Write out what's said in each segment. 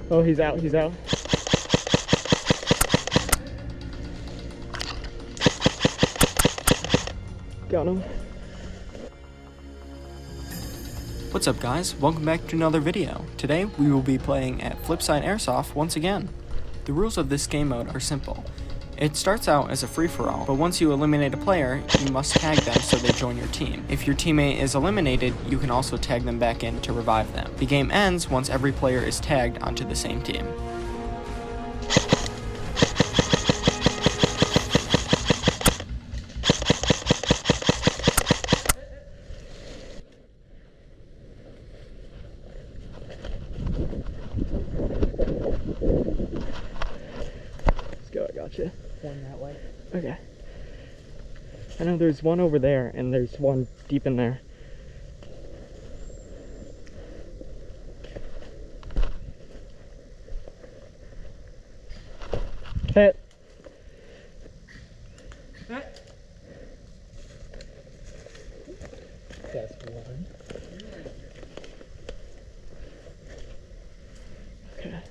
Oh, he's out, he's out. Got him. What's up guys, welcome back to another video. Today we will be playing at Flipside Airsoft once again. The rules of this game mode are simple. It starts out as a free-for-all, but once you eliminate a player, you must tag them so they join your team. If your teammate is eliminated, you can also tag them back in to revive them. The game ends once every player is tagged onto the same team. Let's go, I got you. One that way. Okay. I know there's one over there, and there's one deep in there. Hit. That's one. Okay.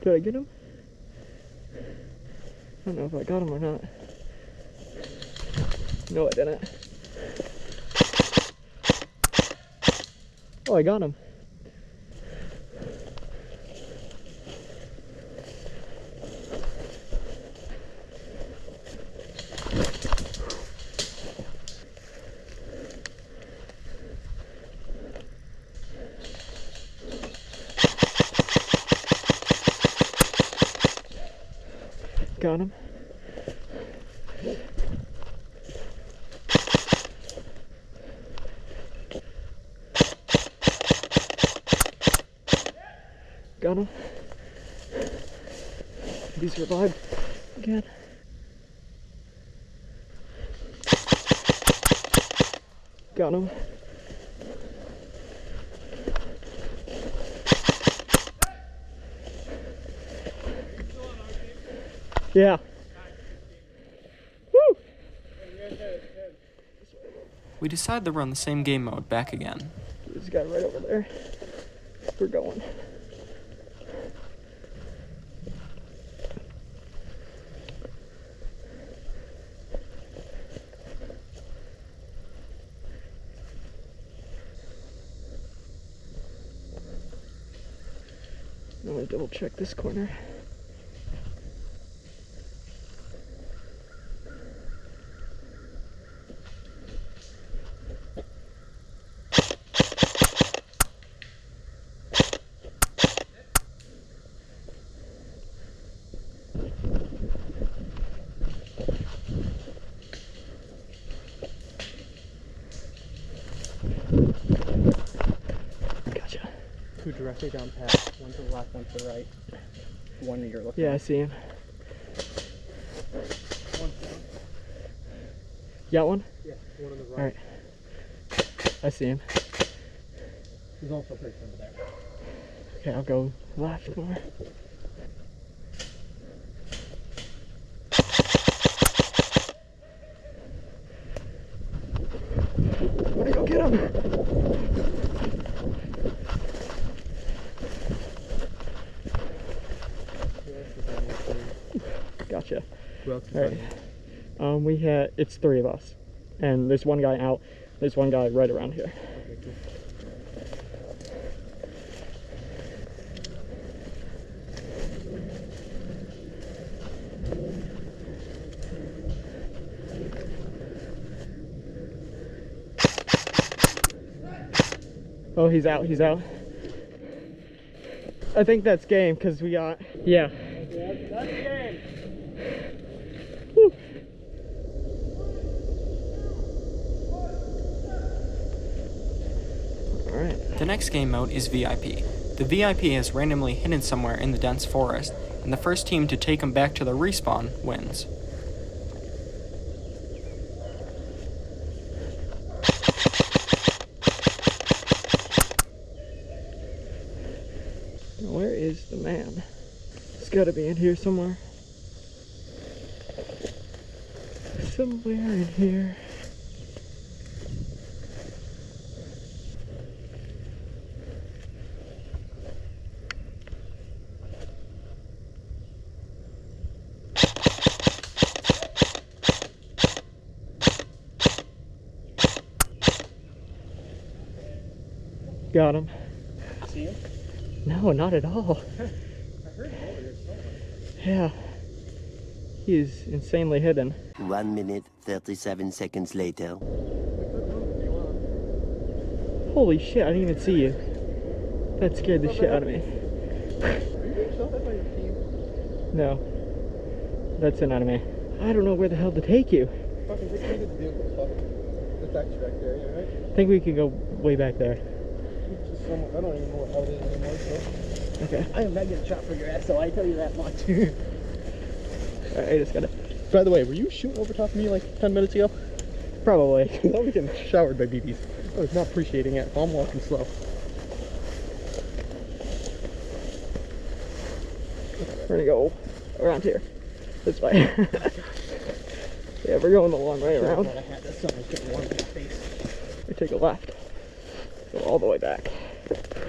Did I get him? I don't know if I got him or not. No, I didn't. Oh, I got him. Got him. Got him. He's revived again. Got him. Yeah. Woo! We decide to run the same game mode back again. This guy right over there. We're going. I'm gonna double check this corner. Gotcha. Two directly down path. One to the left, one to the right. One you're looking Yeah, I at. see him. One down. You got one? Yeah, one on the right. Alright. I see him. He's also placed over there. Okay, I'll go left more. I'm gonna go get him. Gotcha. Who else is All right. We had, it's three of us, and there's one guy out. There's one guy right around here. Okay, cool. Oh, he's out. He's out. I think that's game because we got, yeah. That's game. Woo. All right. The next game mode is VIP. The VIP is randomly hidden somewhere in the dense forest, and the first team to take them back to the respawn wins. Where is the man? It's gotta be in here somewhere. Somewhere in here. Got him. See him? No, not at all. I heard him over there somewhere. Yeah. He is insanely hidden. 1 minute, 37 seconds later. Holy shit, I didn't even see you. That scared the shit out of me. Are you being shot at by your team? No. That's an enemy. I don't know where the hell to take you. Fucking take me to the vehicle. Fuck. It's actually back there, yeah, right? I think we can go way back there. Just somewhere. I don't even know what hell it is anymore, so. Okay. I am not getting shot for your ass, so I tell you that much. Alright, I just gotta... By the way, were you shooting over top of me like 10 minutes ago? Probably. I was getting showered by BBs. I was not appreciating it. I'm walking slow. We're gonna go around here. This way. Yeah, we're going the long way around. I had this sun was getting warm in my face. We take a left. Go all the way back.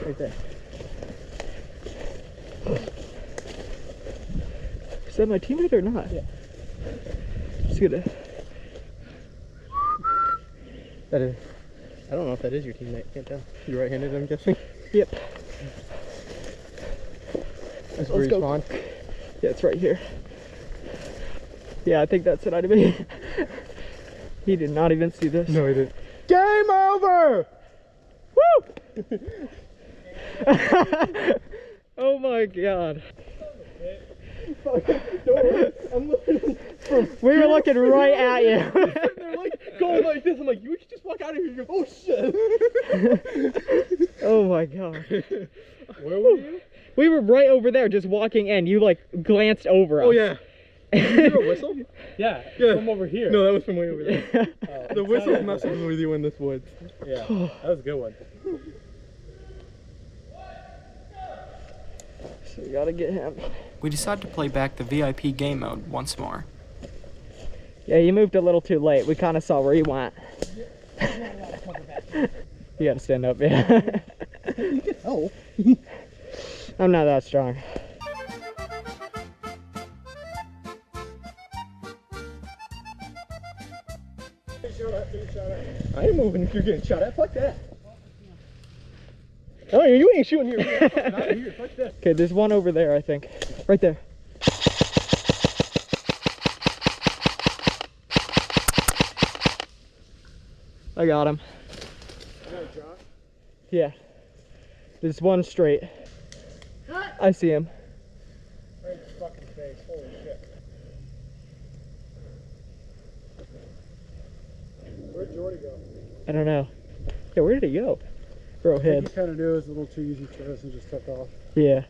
Right there. Is that my teammate or not? Yeah. Just gonna... That is. I don't know if that is your teammate. Can't tell. You're right-handed, I'm guessing. Yep. That's where you spawn. Yeah, it's right here. Yeah, I think that's an enemy. He did not even see this. No, he didn't. Game over! Woo! Oh my god. I'm looking We were looking right at you. They're like going like this. I'm like, you should just walk out of here. You go, oh shit. Oh my god. Where were you? We were right over there just walking in. You like glanced over us. Oh yeah. Did you hear a whistle? Yeah, Yeah. from over here. No, that was from way over there. The whistle's sounded messing with you in this woods. Yeah, that was a good one. So we gotta get him. We decide to play back the VIP game mode once more. Yeah, you moved a little too late. We kind of saw where you went. You gotta stand up, yeah. Oh. I'm not that strong. I ain't moving if you're getting shot at. Fuck that. Oh, you ain't shooting here. You're fucking out of here. Fuck that. Okay, there's one over there, I think. Right there. I got him. Yeah. There's one straight. I see him. Right in his fucking face. Holy shit. Where'd Jordy go? I don't know. Yeah, where did he go? Bro, I think head. he kind of knew it was a little too easy for us and just took off. Yeah.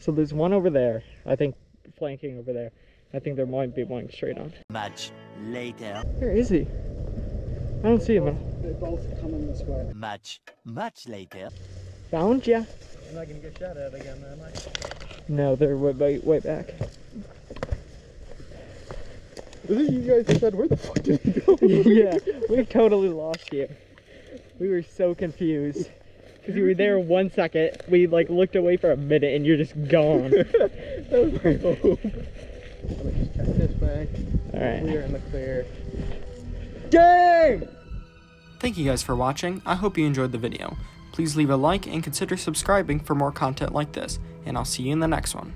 So there's one over there. I think flanking over there. I think there might be one straight on. Much later. Where is he? I don't see him. They both coming this way. Much later. Found ya? I'm not gonna get shot at again, am I? No, they're way back. This is you guys that said, where the fuck did he go? Yeah, we totally lost you. We were so confused. Because you were there 1 second, we like looked away for a minute and you're just gone. That was my hope. Let me just check this way. Alright. We are in the clear. Game! Thank you guys for watching. I hope you enjoyed the video. Please leave a like and consider subscribing for more content like this, and I'll see you in the next one.